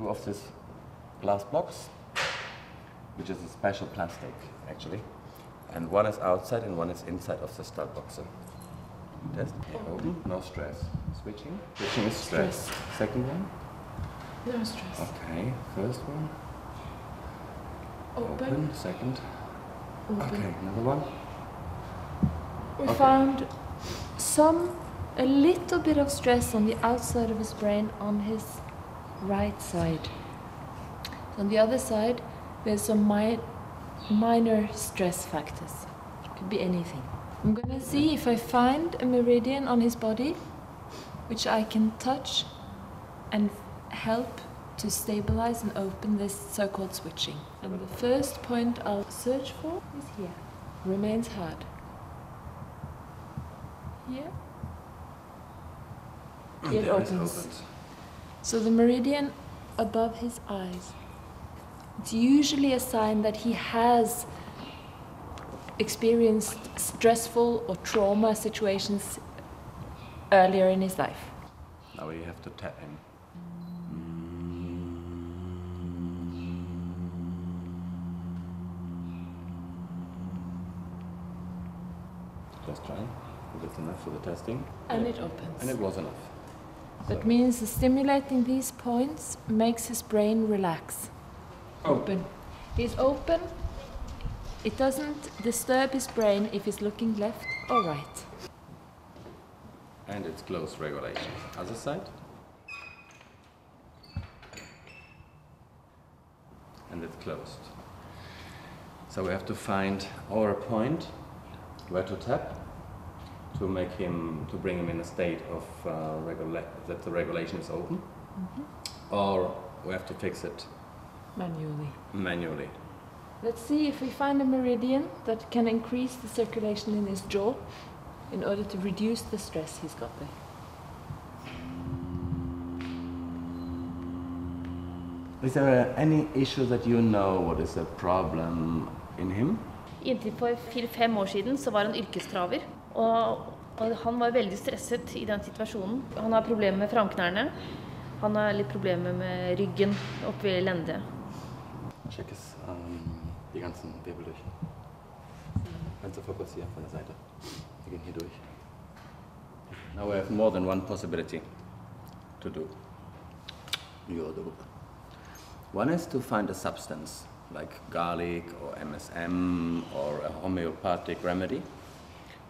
of these glass blocks, which is a special plastic actually. And one is outside and one is inside of the stud boxer. Test. Open. No stress. Switching. Switching is stress. Second one. No stress. Okay. First one. Open. Second. Open. Okay. Another one. We found a little bit of stress on the outside of his brain on his right side. On the other side, there's some minor stress factors. Could be anything. I'm gonna see if I find a meridian on his body which I can touch and help to stabilize and open this so-called switching. And the first point I'll search for is here. Remains hard. Here. It opens. So the meridian above his eyes. It's usually a sign that he has experienced stressful or trauma situations earlier in his life. Now we have to tap him. Just try. If it's enough for the testing. And it opens. And it was enough. That means stimulating these points makes his brain relax. Open. He's open. It doesn't disturb his brain if he's looking left or right. And it's close regulation. Other side. And it's closed. So we have to find our point where to tap to bring him in a state of that the regulation is open. Or we have to fix it manually. Let's see if we find a meridian that can increase the circulation in his jaw in order to reduce the stress he's got there. Is there any issue that you know what is the problem in him? Inntil for 4-5 år siden så var han yrkestraver, og han var veldig stresset i den situasjonen. Han har problemer med framknærne, han har litt problemer med ryggen oppe ved lendet. Check es die ganzen Wirbel durch. Ganz so kurz hier von der Seite. Wir gehen hier durch. Now we have more than one possibility to do. One is to find a substance like garlic or MSM or a homeopathic remedy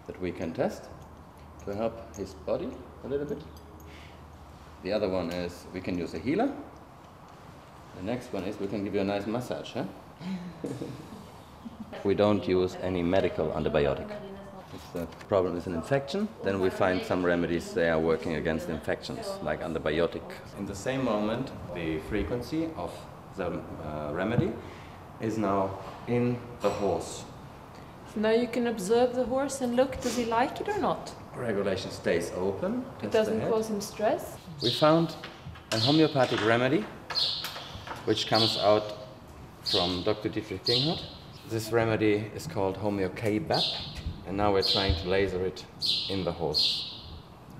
that we can test to help his body a little bit. The other one is we can use a healer. The next one is we can give you a nice massage. Huh? We don't use any medical antibiotic. If the problem is an infection, then we find some remedies that are working against infections, like antibiotic. In the same moment, the frequency of the remedy is now in the horse. So now you can observe the horse and look, does he like it or not? Regulation stays open. It doesn't cause him stress? We found a homeopathic remedy which comes out from Dr. Dietrich Dinghardt. This remedy is called Homeo-K-BAP, and now we're trying to laser it in the horse.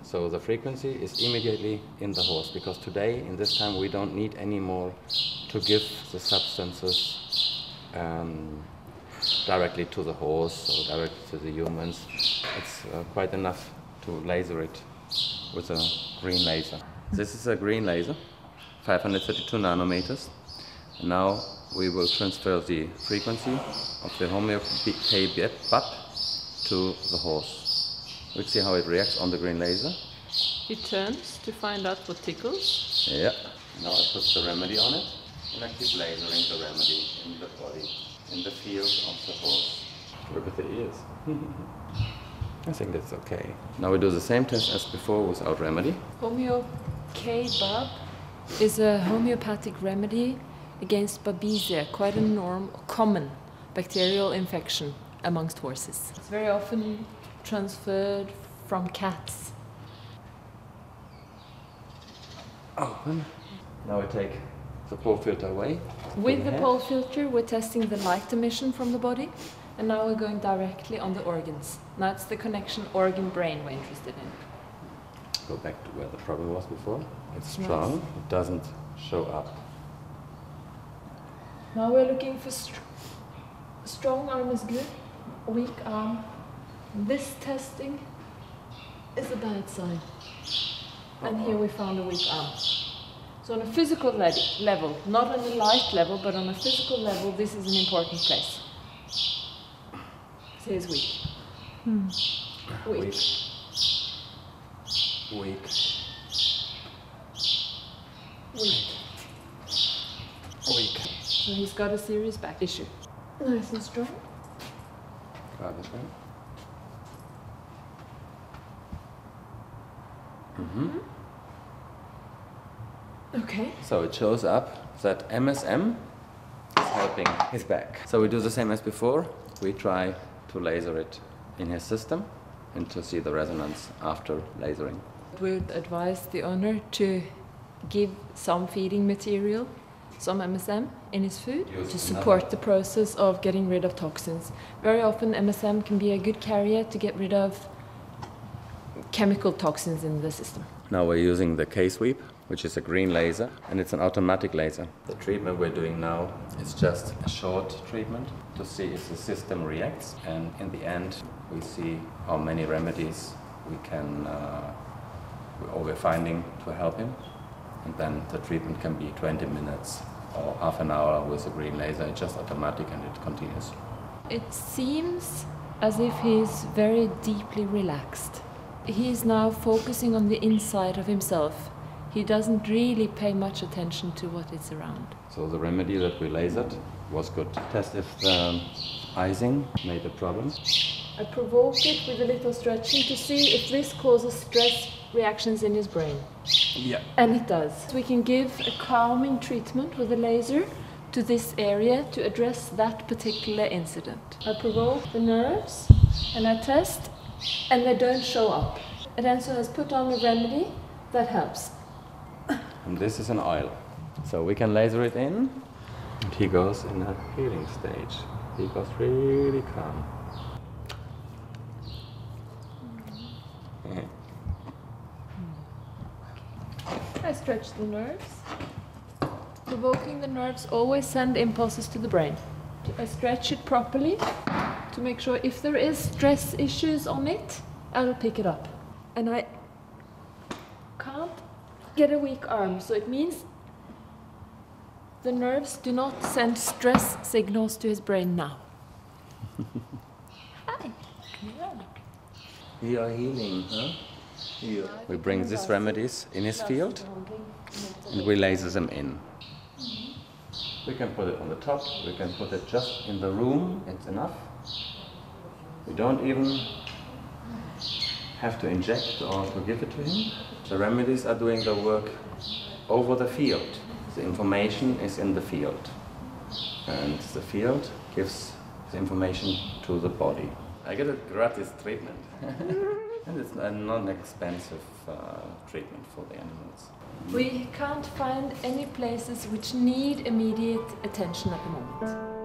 So the frequency is immediately in the horse, because today, in this time, we don't need any more to give the substances directly to the horse or directly to the humans. It's quite enough to laser it with a green laser. This is a green laser, 532 nanometers. And now we will transfer the frequency of the Homeo-K-BAP to the horse. We'll see how it reacts on the green laser. It turns to find out what tickles. Yeah. Now I put the remedy on it, and I keep lasering the remedy in the body, in the field of the horse. Look at the ears. I think that's okay. Now we do the same test as before without remedy. Homeo-K-BAP is a homeopathic remedy against babesia, quite a common bacterial infection amongst horses. It's very often transferred from cats. Open. Now we take the pole filter away. With the pole filter, we're testing the light emission from the body, and now we're going directly on the organs. Now it's the connection organ-brain we're interested in. Go back to where the problem was before. It's strong. It doesn't show up Now we're looking for strong arm is good, weak arm. This testing is a bad sign. And here we found a weak arm. So on a physical level, not on a light level, but on a physical level, this is an important place. Say it's weak. Weak. Weak. Weak. Weak. So he's got a serious back issue. Nice and strong. Try this one. Okay. So it shows up that MSM is helping his back. So we do the same as before. We try to laser it in his system and to see the resonance after lasering. We would advise the owner to give some feeding material, some MSM, in his food to support the process of getting rid of toxins. Very often MSM can be a good carrier to get rid of chemical toxins in the system. Now we're using the K-sweep, which is a green laser, and it's an automatic laser. The treatment we're doing now is just a short treatment to see if the system reacts, and in the end we see how many remedies we're finding to help him, and then the treatment can be 20 minutes or half an hour with a green laser. It's just automatic and it continues. It seems as if he's very deeply relaxed. He's now focusing on the inside of himself. He doesn't really pay much attention to what is around. So the remedy that we lasered was good. Test if the icing made a problem. I provoked it with a little stretching to see if this causes stress reactions in his brain. Yeah. And it does. We can give a calming treatment with a laser to this area to address that particular incident. I provoke the nerves and I test, and they don't show up. Renzo has put on a remedy that helps. And this is an oil. So we can laser it in, and he goes in a healing stage. He goes really calm. I stretch the nerves. Provoking the nerves always send impulses to the brain. I stretch it properly to make sure if there is stress issues on it, I'll pick it up. And I can't get a weak arm, so it means the nerves do not send stress signals to his brain now. Hi. You are healing, huh? We bring these remedies in his field and we laser them in. We can put it on the top, we can put it just in the room, it's enough. We don't even have to inject or to give it to him. The remedies are doing the work over the field. The information is in the field. And the field gives the information to the body. I get a gratis treatment. And it's a non-expensive treatment for the animals. We can't find any places which need immediate attention at the moment.